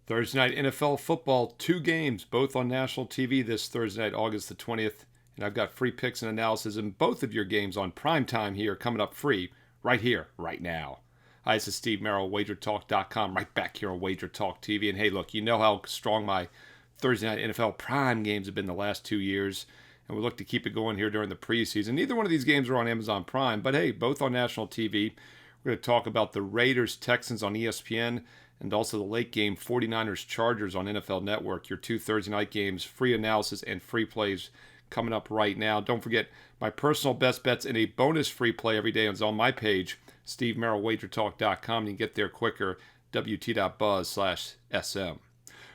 Thursday night NFL football, two games, both on national TV this Thursday night, August the 20th. And I've got free picks and analysis in both of your games on prime time here, coming up free, right here, right now. Hi, this is Steve Merril, WagerTalk.com, right back here on WagerTalk TV. And hey, look, you know how strong my Thursday night NFL prime games have been the last 2 years. And we look to keep it going here during the preseason. Neither one of these games are on Amazon Prime, but hey, both on national TV. We're going to talk about the Raiders-Texans on ESPN and also the late game 49ers-Chargers on NFL Network. Your two Thursday night games, free analysis and free plays coming up right now. Don't forget my personal best bets and a bonus free play every day is on my page, SteveMerril, WagerTalk.com. You can get there quicker, wt.buzz/SM.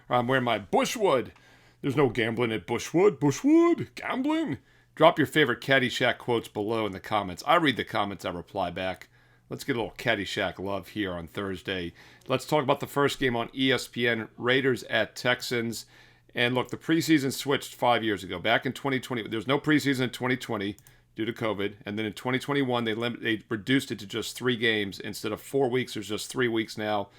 I'm wearing my Bushwood. There's no gambling at Bushwood. Bushwood, gambling. Drop your favorite Caddyshack quotes below in the comments. I read the comments, I reply back. Let's get a little Caddyshack love here on Thursday. Let's talk about the first game on ESPN, Raiders at Texans. And look, the preseason switched 5 years ago. Back in 2020, there was no preseason in 2020 due to COVID. And then in 2021, they reduced it to just 3 games. Instead of 4 weeks, there's just 3 weeks now,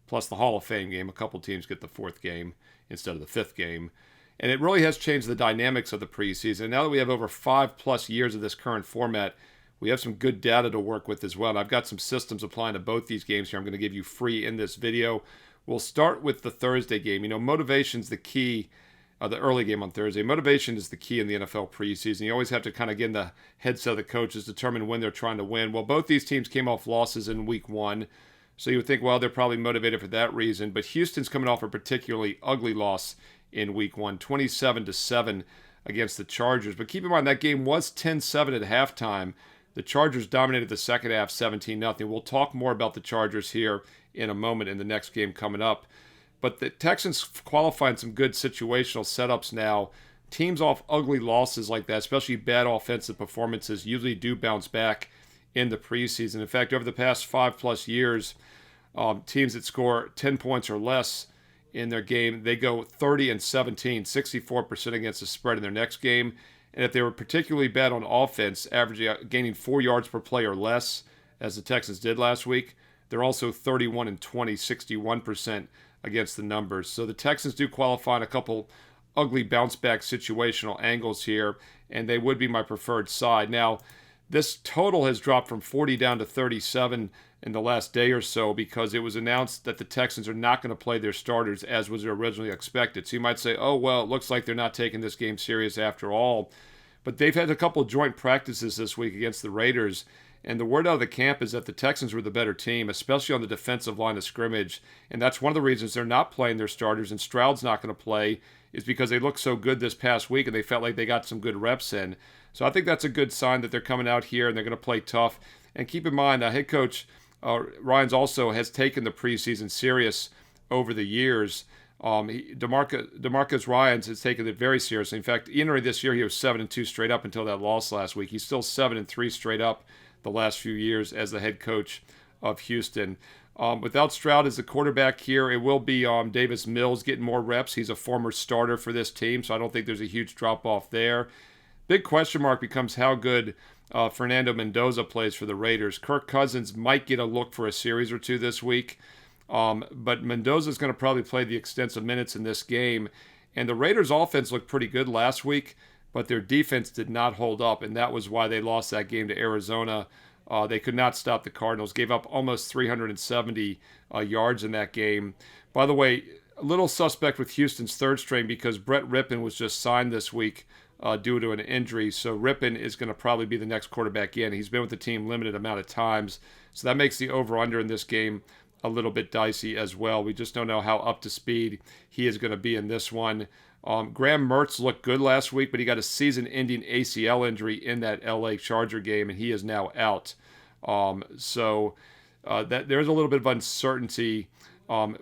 plus the Hall of Fame game. A couple teams get the 4th game instead of the 5th game. And it really has changed the dynamics of the preseason. Now that we have over 5+ years of this current format, we have some good data to work with as well. And I've got some systems applying to both these games here I'm going to give you free in this video. We'll start with the Thursday game. You know, motivation's the key, the early game on Thursday. Motivation is the key in the NFL preseason. You always have to kind of get in the headset of the coaches, determine when they're trying to win. Well, both these teams came off losses in week 1. So you would think, well, they're probably motivated for that reason. But Houston's coming off a particularly ugly loss in week 1, 27-7 against the Chargers. But keep in mind, that game was 10-7 at halftime. The Chargers dominated the second half 17-0. We'll talk more about the Chargers here in a moment in the next game coming up. But the Texans qualifying some good situational setups now. Teams off ugly losses like that, especially bad offensive performances, usually do bounce back in the preseason. In fact, over the past 5+ years, teams that score 10 points or less in their game, they go 30-17, 64% against the spread in their next game. And if they were particularly bad on offense, gaining 4 yards per play or less, as the Texans did last week, they're also 31-20, 61% against the numbers. So the Texans do qualify in a couple ugly bounce-back situational angles here, and they would be my preferred side. Now, this total has dropped from 40 down to 37 in the last day or so because it was announced that the Texans are not going to play their starters as was originally expected. So you might say, oh, well, it looks like they're not taking this game serious after all. But they've had a couple of joint practices this week against the Raiders, and the word out of the camp is that the Texans were the better team, especially on the defensive line of scrimmage. And that's one of the reasons they're not playing their starters, and Stroud's not going to play, is because they looked so good this past week and they felt like they got some good reps in. So I think that's a good sign that they're coming out here and they're going to play tough. And keep in mind, head coach Ryans also has taken the preseason serious over the years. DeMarcus Ryans has taken it very seriously. In fact, entering this year, he was 7-2 straight up until that loss last week. He's still 7-3 straight up the last few years as the head coach of Houston. Without Stroud as the quarterback here, it will be Davis Mills getting more reps. He's a former starter for this team, so I don't think there's a huge drop-off there. Big question mark becomes how good Fernando Mendoza plays for the Raiders. Kirk Cousins might get a look for a series or two this week, but Mendoza's going to probably play the extensive minutes in this game. And the Raiders' offense looked pretty good last week, but their defense did not hold up, and that was why they lost that game to Arizona. They could not stop the Cardinals, gave up almost 370 yards in that game. By the way, a little suspect with Houston's third string because Brett Rippon was just signed this week due to an injury. So Rippon is going to probably be the next quarterback in. He's been with the team limited amount of times. So that makes the over-under in this game a little bit dicey as well. We just don't know how up to speed he is going to be in this one. Graham Mertz looked good last week, but he got a season-ending ACL injury in that LA Charger game, and he is now out. So there's a little bit of uncertainty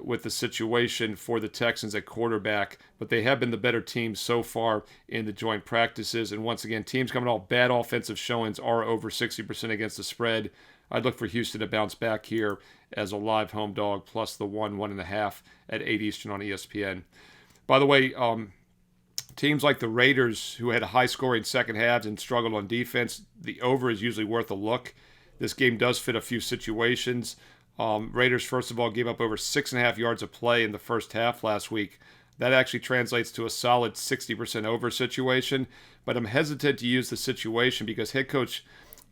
with the situation for the Texans at quarterback, but they have been the better team so far in the joint practices. And once again, teams coming off bad offensive showings are over 60% against the spread. I'd look for Houston to bounce back here as a live home dog, plus the 1.5 at 8 Eastern on ESPN. By the way, teams like the Raiders, who had a high-scoring second halves and struggled on defense, the over is usually worth a look. This game does fit a few situations. Raiders, first of all, gave up over 6.5 yards of play in the first half last week. That actually translates to a solid 60% over situation. But I'm hesitant to use the situation because head coach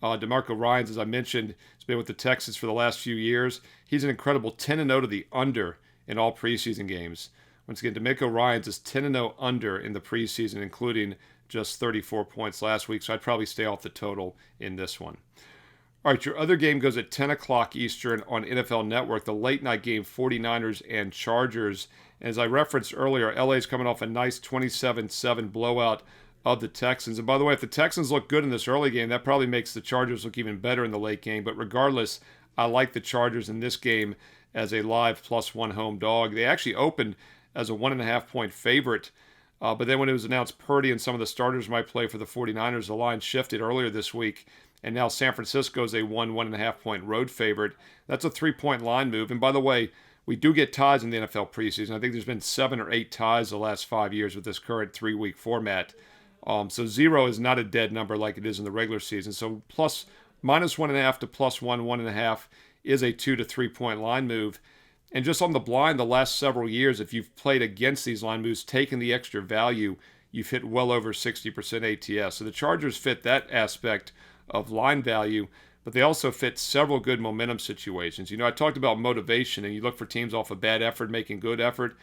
DeMarco Ryans, as I mentioned, has been with the Texans for the last few years. He's an incredible 10-0 to the under in all preseason games. Once again, DeMarco Ryans is 10-0 under in the preseason, including just 34 points last week. So I'd probably stay off the total in this one. All right, your other game goes at 10 o'clock Eastern on NFL Network, the late night game, 49ers and Chargers. As I referenced earlier, LA's coming off a nice 27-7 blowout of the Texans. And by the way, if the Texans look good in this early game, that probably makes the Chargers look even better in the late game. But regardless, I like the Chargers in this game as a live +1 home dog. They actually opened as a 1.5-point favorite. But then when it was announced Purdy and some of the starters might play for the 49ers, the line shifted earlier this week. And now San Francisco is a 1.5-point road favorite. That's a 3-point line move. And by the way, we do get ties in the NFL preseason. I think there's been 7 or 8 ties the last 5 years with this current 3-week format. So 0 is not a dead number like it is in the regular season. So -1.5 to +1, 1.5 is a 2 to 3 point line move. And just on the blind, the last several years, if you've played against these line moves, taken the extra value, you've hit well over 60% ATS. So the Chargers fit that aspect of line value, but they also fit several good momentum situations. You know, I talked about motivation, and you look for teams off a bad effort making good effort.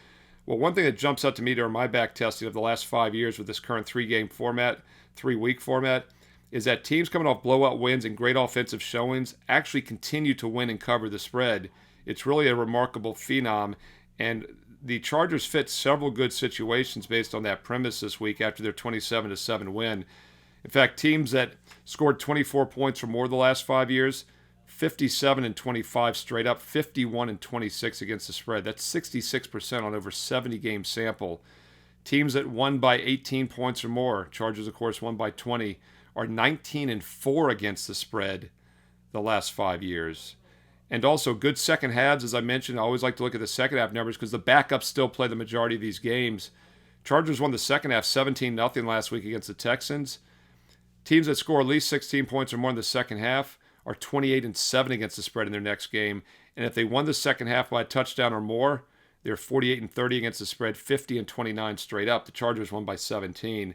Well, one thing that jumps out to me during my back testing of the last 5 years with this current 3-week format, is that teams coming off blowout wins and great offensive showings actually continue to win and cover the spread. It's really a remarkable phenom, and the Chargers fit several good situations based on that premise this week after their 27-7 win. In fact, teams that scored 24 points or more the last 5 years, 57-25 straight up, 51-26 against the spread. That's 66% on over 70 game sample. Teams that won by 18 points or more, Chargers of course won by 20, are 19-4 against the spread the last 5 years. And also good second halves, as I mentioned. I always like to look at the second half numbers because the backups still play the majority of these games. Chargers won the second half 17-0 last week against the Texans. Teams that score at least 16 points or more in the second half are 28-7 against the spread in their next game. And if they won the second half by a touchdown or more, they're 48-30 against the spread, 50-29 straight up. The Chargers won by 17.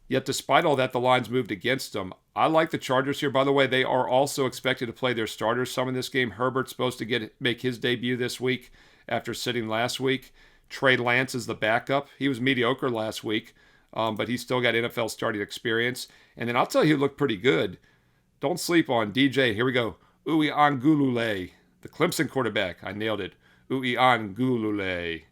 Yet despite all that, the lines moved against them. I like the Chargers here. By the way, they are also expected to play their starters some in this game. Herbert's supposed to make his debut this week after sitting last week. Trey Lance is the backup. He was mediocre last week, but he's still got NFL starting experience. And then I'll tell you, he looked pretty good. Don't sleep on DJ. Here we go. Uiagalelei, the Clemson quarterback. I nailed it. Uiagalelei.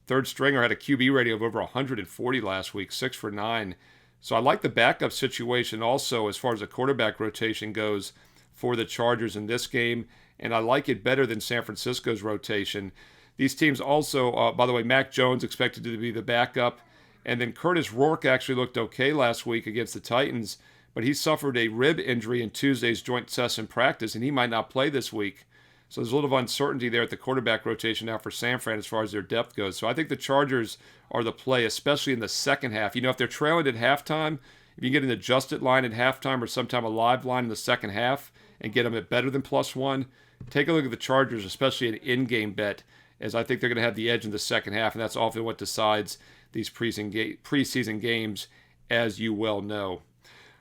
Third stringer had a QB rating of over 140 last week, 6 for 9. So I like the backup situation also as far as the quarterback rotation goes for the Chargers in this game. And I like it better than San Francisco's rotation. These teams also, by the way, Mac Jones expected to be the backup. And then Curtis Rourke actually looked okay last week against the Titans, but he suffered a rib injury in Tuesday's joint session practice, and he might not play this week. So there's a little uncertainty there at the quarterback rotation now for San Fran as far as their depth goes. So I think the Chargers are the play, especially in the second half. You know, if they're trailing at halftime, if you get an adjusted line at halftime or sometime a live line in the second half and get them at better than +1, take a look at the Chargers, especially an in-game bet, as I think they're going to have the edge in the second half, and that's often what decides these preseason games, as you well know.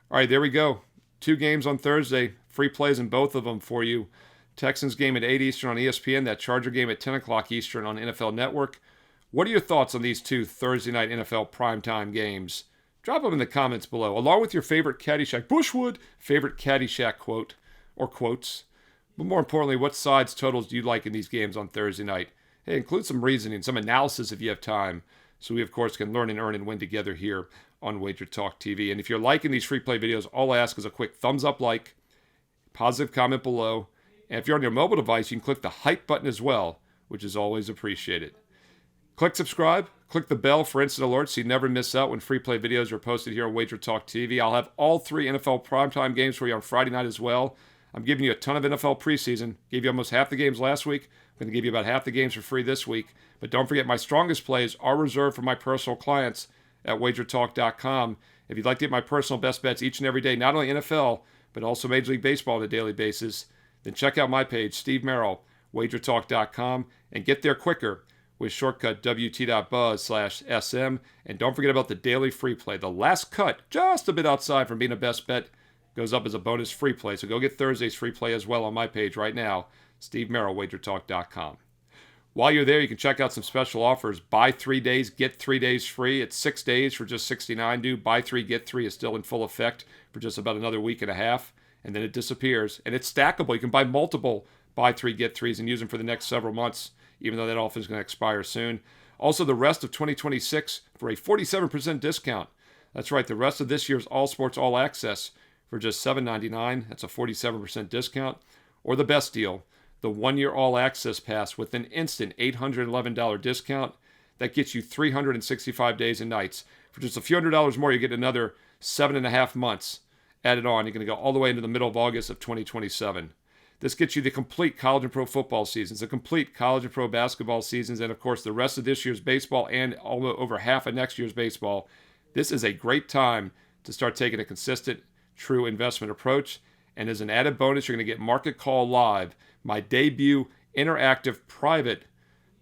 All right, there we go. 2 games on Thursday. Free plays in both of them for you. Texans game at 8 Eastern on ESPN, that Charger game at 10 o'clock Eastern on NFL Network. What are your thoughts on these 2 Thursday night NFL primetime games? Drop them in the comments below, along with your favorite Caddyshack Bushwood, favorite Caddyshack quote or quotes. But more importantly, what sides totals do you like in these games on Thursday night? Hey, include some reasoning, some analysis if you have time, so we, of course, can learn and earn and win together here on WagerTalk TV. And if you're liking these free play videos, all I ask is a quick thumbs up like, positive comment below, and if you're on your mobile device, you can click the hype button as well, which is always appreciated. Click subscribe, click the bell for instant alerts so you never miss out when free play videos are posted here on WagerTalk TV. I'll have all 3 NFL primetime games for you on Friday night as well. I'm giving you a ton of NFL preseason. Gave you almost half the games last week. I'm going to give you about half the games for free this week. But don't forget, my strongest plays are reserved for my personal clients at WagerTalk.com. If you'd like to get my personal best bets each and every day, not only NFL, but also Major League Baseball on a daily basis, then check out my page, Steve Merril, WagerTalk.com, and get there quicker with shortcut wt.buzz/SM. And don't forget about the daily free play. The last cut, just a bit outside from being a best bet, goes up as a bonus free play. So go get Thursday's free play as well on my page right now, Steve Merril, WagerTalk.com. While you're there, you can check out some special offers. Buy 3 days, get 3 days free. It's 6 days for just $69 due. Buy 3, get 3 is still in full effect for just about another week and a half, and then it disappears. And it's stackable. You can buy multiple buy 3, get 3s and use them for the next several months, even though that offer is going to expire soon. Also, the rest of 2026 for a 47% discount. That's right, the rest of this year's All Sports All Access for just $7.99. That's a 47% discount. Or the best deal, the 1-year All Access Pass with an instant $811 discount. That gets you 365 days and nights. For just a few $100s more, you get another 7.5 months added on. You're going to go all the way into the middle of August of 2027. This gets you the complete college and pro football seasons, the complete college and pro basketball seasons, and of course the rest of this year's baseball and over half of next year's baseball. This is a great time to start taking a consistent, true investment approach. And as an added bonus, you're going to get Market Call Live, my debut interactive private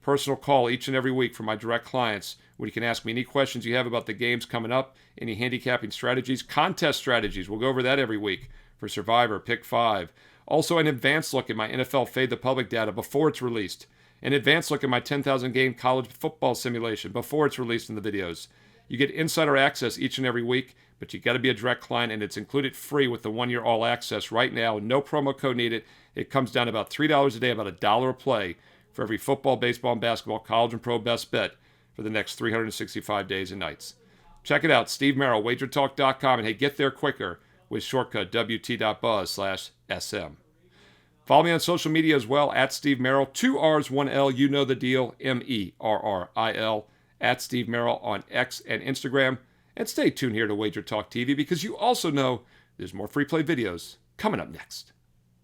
personal call each and every week for my direct clients, where you can ask me any questions you have about the games coming up, any handicapping strategies, contest strategies. We'll go over that every week for Survivor, Pick 5. Also, an advanced look at my NFL Fade the Public data before it's released. An advanced look at my 10,000 game college football simulation before it's released in the videos. You get insider access each and every week, but you got to be a direct client, and it's included free with the 1-year All Access right now. No promo code needed. It comes down to about $3 a day, about $1 a play for every football, baseball, and basketball, college and pro best bet for the next 365 days and nights. Check it out, Steve Merril, WagerTalk.com, and hey, get there quicker with shortcut wt.buzz/SM. Follow me on social media as well, at Steve Merril, 2 R's, 1 L, you know the deal, Merril, at Steve Merril on X and Instagram. And stay tuned here to Wager Talk TV, because you also know there's more free play videos coming up next.